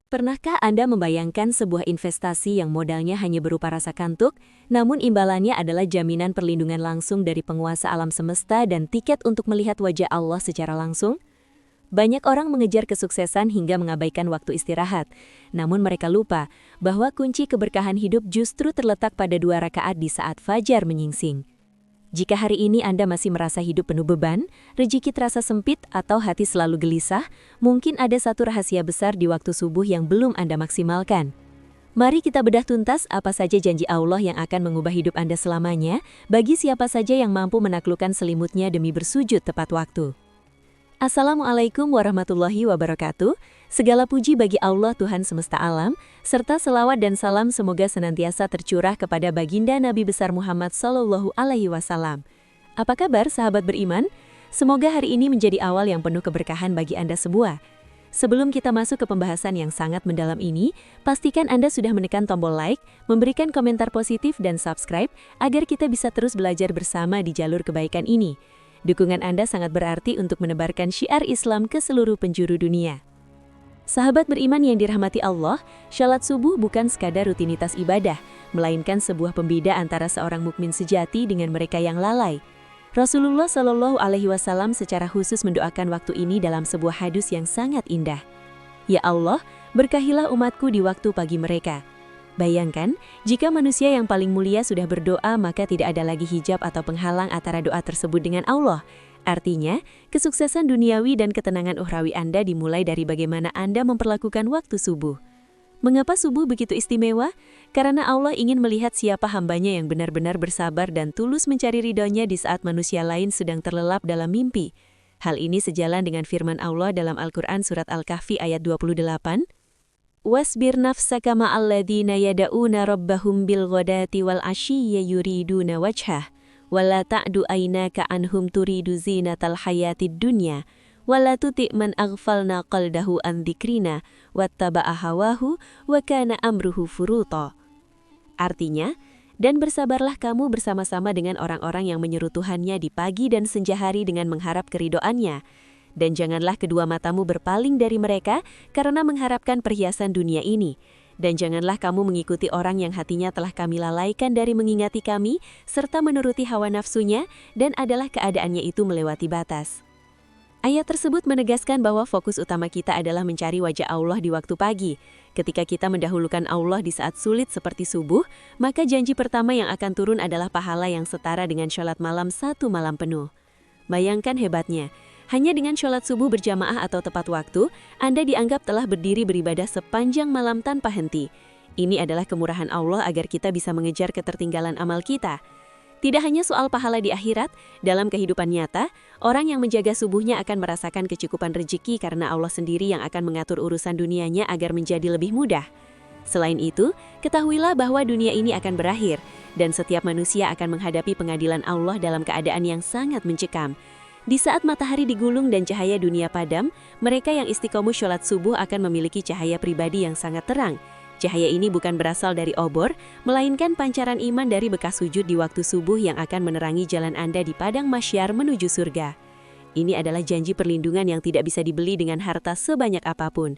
Pernahkah Anda membayangkan sebuah investasi yang modalnya hanya berupa rasa kantuk, namun imbalannya adalah jaminan perlindungan langsung dari penguasa alam semesta dan tiket untuk melihat wajah Allah secara langsung? Banyak orang mengejar kesuksesan hingga mengabaikan waktu istirahat, namun mereka lupa bahwa kunci keberkahan hidup justru terletak pada 2 rakaat di saat fajar menyingsing. Jika hari ini Anda masih merasa hidup penuh beban, rezeki terasa sempit, atau hati selalu gelisah, mungkin ada satu rahasia besar di waktu subuh yang belum Anda maksimalkan. Mari kita bedah tuntas apa saja janji Allah yang akan mengubah hidup Anda selamanya, bagi siapa saja yang mampu menaklukkan selimutnya demi bersujud tepat waktu. Assalamualaikum warahmatullahi wabarakatuh. Segala puji bagi Allah Tuhan semesta alam, serta selawat dan salam semoga senantiasa tercurah kepada baginda Nabi besar Muhammad SAW. Apa kabar sahabat beriman? Semoga hari ini menjadi awal yang penuh keberkahan bagi Anda semua. Sebelum kita masuk ke pembahasan yang sangat mendalam ini, pastikan Anda sudah menekan tombol like, memberikan komentar positif dan subscribe, agar kita bisa terus belajar bersama di jalur kebaikan ini. Dukungan Anda sangat berarti untuk menebarkan syiar Islam ke seluruh penjuru dunia. Sahabat beriman yang dirahmati Allah, syalat subuh bukan sekadar rutinitas ibadah, melainkan sebuah pembeda antara seorang mukmin sejati dengan mereka yang lalai. Rasulullah SAW secara khusus mendoakan waktu ini dalam sebuah hadis yang sangat indah. Ya Allah, berkahilah umatku di waktu pagi mereka. Bayangkan, jika manusia yang paling mulia sudah berdoa, maka tidak ada lagi hijab atau penghalang antara doa tersebut dengan Allah. Artinya, kesuksesan duniawi dan ketenangan ukhrawi Anda dimulai dari bagaimana Anda memperlakukan waktu subuh. Mengapa subuh begitu istimewa? Karena Allah ingin melihat siapa hambanya yang benar-benar bersabar dan tulus mencari ridhonya di saat manusia lain sedang terlelap dalam mimpi. Hal ini sejalan dengan firman Allah dalam Al-Quran Surat Al-Kahfi ayat 28. Wasbir nafsaka ma'alladhina yada'una rabbahum bilghadati wal ashiyya yuriduna wajhah wala ta'du aynaka anhum turidu zinatal hayatid dunya wala tuti' man aghfalna qaldahu an dzikrina wattaba'a hawahu wa kana amruhu furuta. Artinya, dan bersabarlah kamu bersama-sama dengan orang-orang yang menyeru Tuhannya di pagi dan senja hari dengan mengharap keridhoannya. Dan janganlah kedua matamu berpaling dari mereka karena mengharapkan perhiasan dunia ini. Dan janganlah kamu mengikuti orang yang hatinya telah kami lalaikan dari mengingati kami, serta menuruti hawa nafsunya, dan adalah keadaannya itu melewati batas. Ayat tersebut menegaskan bahwa fokus utama kita adalah mencari wajah Allah di waktu pagi. Ketika kita mendahulukan Allah di saat sulit seperti subuh, maka janji pertama yang akan turun adalah pahala yang setara dengan syalat malam 1 malam penuh. Bayangkan hebatnya. Hanya dengan sholat subuh berjamaah atau tepat waktu, Anda dianggap telah berdiri beribadah sepanjang malam tanpa henti. Ini adalah kemurahan Allah agar kita bisa mengejar ketertinggalan amal kita. Tidak hanya soal pahala di akhirat, dalam kehidupan nyata, orang yang menjaga subuhnya akan merasakan kecukupan rezeki karena Allah sendiri yang akan mengatur urusan dunianya agar menjadi lebih mudah. Selain itu, ketahuilah bahwa dunia ini akan berakhir, dan setiap manusia akan menghadapi pengadilan Allah dalam keadaan yang sangat mencekam. Di saat matahari digulung dan cahaya dunia padam, mereka yang istiqomah sholat subuh akan memiliki cahaya pribadi yang sangat terang. Cahaya ini bukan berasal dari obor, melainkan pancaran iman dari bekas sujud di waktu subuh yang akan menerangi jalan Anda di padang mahsyar menuju surga. Ini adalah janji perlindungan yang tidak bisa dibeli dengan harta sebanyak apapun.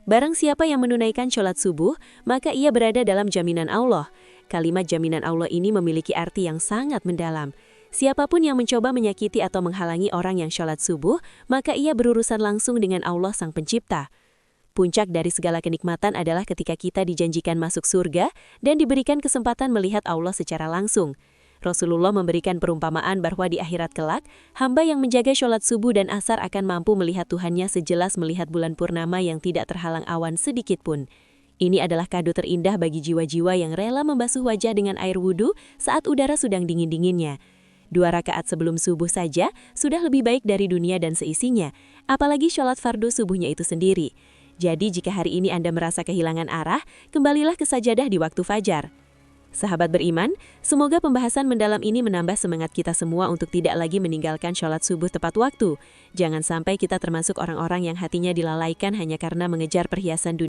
Barang siapa yang menunaikan sholat subuh, maka ia berada dalam jaminan Allah. Kalimat jaminan Allah ini memiliki arti yang sangat mendalam. Siapapun yang mencoba menyakiti atau menghalangi orang yang sholat subuh, maka ia berurusan langsung dengan Allah Sang Pencipta. Puncak dari segala kenikmatan adalah ketika kita dijanjikan masuk surga dan diberikan kesempatan melihat Allah secara langsung. Rasulullah memberikan perumpamaan bahwa di akhirat kelak, hamba yang menjaga sholat subuh dan asar akan mampu melihat Tuhannya sejelas melihat bulan purnama yang tidak terhalang awan sedikit pun. Ini adalah kado terindah bagi jiwa-jiwa yang rela membasuh wajah dengan air wudhu saat udara sedang dingin-dinginnya. 2 rakaat sebelum subuh saja sudah lebih baik dari dunia dan seisinya, apalagi sholat fardu subuhnya itu sendiri. Jadi jika hari ini Anda merasa kehilangan arah, kembalilah ke sajadah di waktu fajar. Sahabat beriman, semoga pembahasan mendalam ini menambah semangat kita semua untuk tidak lagi meninggalkan sholat subuh tepat waktu. Jangan sampai kita termasuk orang-orang yang hatinya dilalaikan hanya karena mengejar perhiasan dunia.